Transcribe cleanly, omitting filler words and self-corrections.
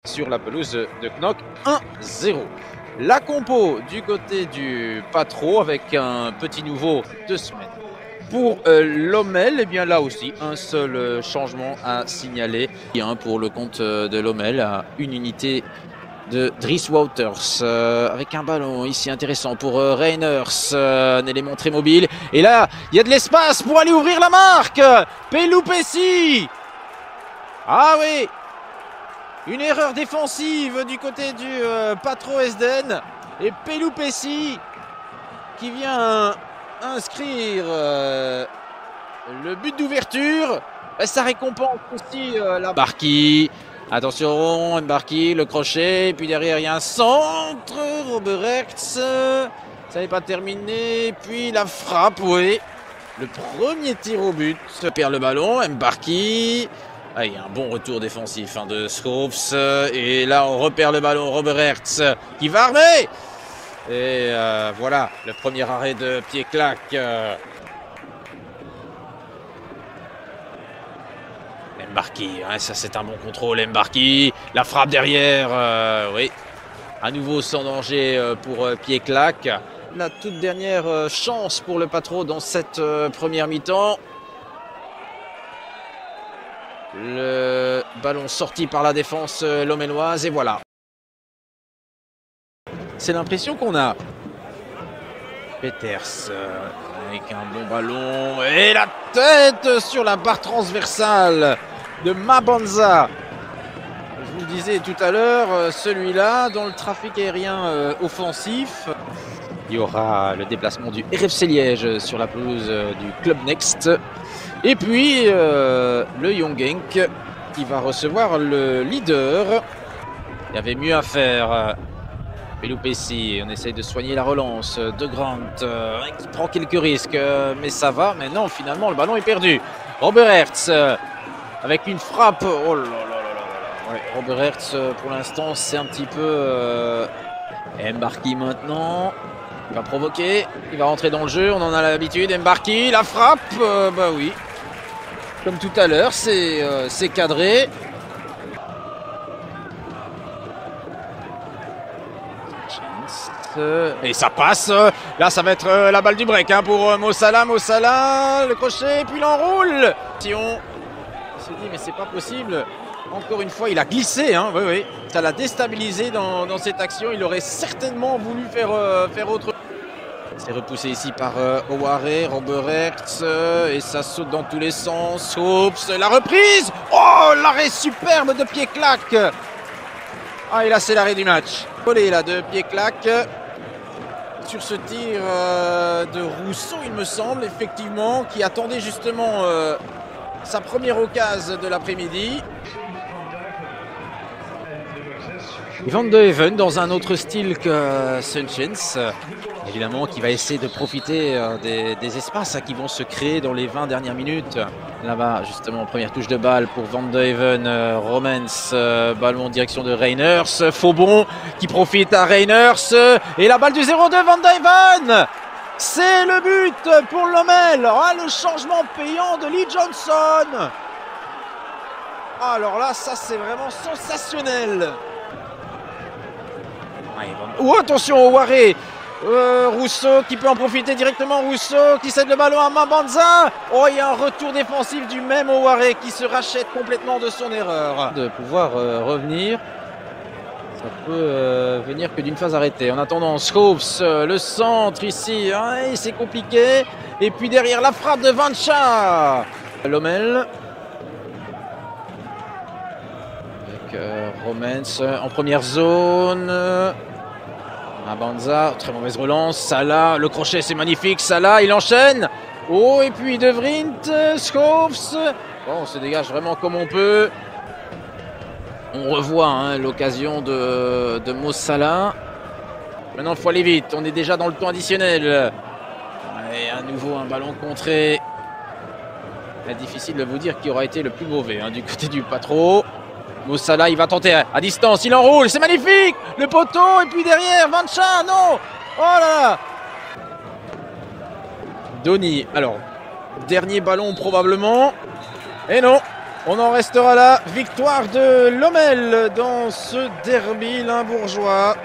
sur la pelouse de Knock, 1-0. La compo du côté du Patro avec un petit nouveau de semaine. Pour Lommel, eh bien là aussi, un seul changement à signaler. Pour le compte de Lommel, à une unité de Dries Wouters avec un ballon ici intéressant pour Reiners, un élément très mobile. Et là, il y a de l'espace pour aller ouvrir la marque. Pelupessy. Ah oui, une erreur défensive du côté du Patro Esden. Et Pelupessy qui vient inscrire le but d'ouverture. Ça récompense aussi la Mbarki. Attention, Mbarki, le crochet. Et puis derrière, il y a un centre. Robert Hertz. Ça n'est pas terminé. Puis la frappe, oui. Le premier tir au but. Perd le ballon. Mbarki. Ah, il y a un bon retour défensif de Schoofs. Et là, on repère le ballon. Robert Hertz qui va armer. Et voilà, le premier arrêt de pied claque. Mbarki, ça c'est un bon contrôle. Mbarki, la frappe derrière. Oui, à nouveau sans danger pour pied claque. La toute dernière chance pour le Patro dans cette première mi-temps. Le ballon sorti par la défense lommelloise et voilà. C'est l'impression qu'on a. Peters avec un bon ballon et la tête sur la barre transversale de Mabanza. Je vous le disais tout à l'heure, celui-là dans le trafic aérien offensif. Il y aura le déplacement du RFC Liège sur la pelouse du Club Next. Et puis le Young Genk qui va recevoir le leader. Il y avait mieux à faire. Pelupessy, on essaye de soigner la relance de Grant qui prend quelques risques, mais ça va. Mais non, finalement, le ballon est perdu. Robert Hertz avec une frappe. Oh là là là là. Ouais, Robert Hertz, pour l'instant, c'est un petit peu Mbarki maintenant. Il va provoquer, il va rentrer dans le jeu, on en a l'habitude. Mbarki, la frappe, bah oui. Comme tout à l'heure, c'est cadré. Et ça passe. Là, ça va être la balle du break pour Mo Salah. Mo Salah, le crochet, puis l'enroule. Si on se dit, mais c'est pas possible. Encore une fois, il a glissé. Oui, oui. Ça l'a déstabilisé dans cette action. Il aurait certainement voulu faire autre. C'est repoussé ici par Ouaré, Robert Hertz. Et ça saute dans tous les sens. Oups, la reprise. Oh, l'arrêt superbe de pied claque. Ah, et là, c'est l'arrêt du match. Collé là de pied claque. Sur ce tir de Rousseau, il me semble, effectivement, qui attendait justement sa première occasion de l'après-midi. Van de Haven dans un autre style que Sunchens, évidemment, qui va essayer de profiter des espaces qui vont se créer dans les 20 dernières minutes. Là-bas, justement, première touche de balle pour Van de Haven, Romans, ballon en direction de Reiners, Faubon qui profite à Reiners, et la balle du 0-2, Van de Haven. C'est le but pour Lommel. Ah, le changement payant de Lee Johnson. Alors là, ça c'est vraiment sensationnel. Oh, attention au Waré. Rousseau qui peut en profiter directement. Rousseau qui cède le ballon à Mabanza. Oh, il y a un retour défensif du même Ouaré qui se rachète complètement de son erreur. De pouvoir revenir, ça peut venir que d'une phase arrêtée. En attendant, Schoofs, le centre ici, c'est compliqué. Et puis derrière, la frappe de Vancha. Lommel. Avec Romans en première zone. Mabanza, très mauvaise relance. Salah, le crochet c'est magnifique. Salah, il enchaîne. Oh, et puis De Vrint, Schoofs. Bon, on se dégage vraiment comme on peut. On revoit l'occasion de Mo Salah. Maintenant, il faut aller vite. On est déjà dans le temps additionnel. Et à nouveau, un ballon contré. Difficile de vous dire qui aura été le plus mauvais du côté du Patro. Mo Salah, il va tenter à distance, il enroule, c'est magnifique. Le poteau, et puis derrière, Vancha, non. Oh là là. Donny, alors, dernier ballon probablement. Et non, On en restera là. Victoire de Lommel dans ce derby limbourgeois.